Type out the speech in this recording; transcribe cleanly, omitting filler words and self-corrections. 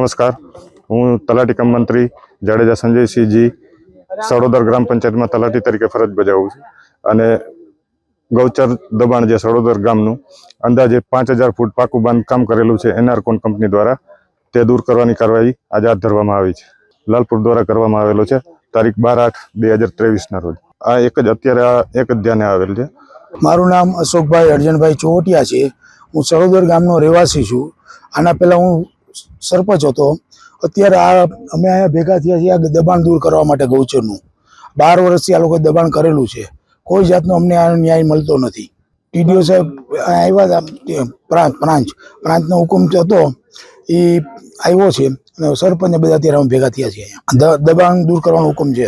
नमस्कार, हूँ तलाटी कम मंत्री जाडेजा संजयसिंह जी सड़ोदर ग्राम पंचायत में तलाटी तरीके फरज बजावुं छुं अने गौचर दबाण जे सड़ोदर गामनुं अंदाजे 5000 फूट पाकू बांधकाम करेलुं छे एनआरकॉन कंपनी द्वारा ते दूर करवानी कार्यवाही आज हाथ धरवामां आवी छे। लालपुर द्वारा करवामां आवेलो छे तारीख 12/8/2023 ना रोज। आ एक ज अत्यारे एक ज ध्याने आवेल छे। मारू नाम अशोकभाई अर्जनभाई चौहटिया है। हूँ सड़ोदर गामनो રહેવાસી छूँ। आना पहला हूँ सरपंच हतो। अत्यारे अमे अहींया भेगा थया छीए आ दबाण दूर करवा माटे गौचरनुं 12 वर्षथी आ लोकोए दबाण करेलुं छे। कोई जातनो अमने आ न्याय मळतो नथी। टीडीओ साहेब आव्या હતા प्रांतना हुकुम हतो એ આવ્યો છે અને સરપંચ બધા અત્યારે અમે ભેગા થયા છીએ। દબાણ દૂર કરવાનો હુકમ છે।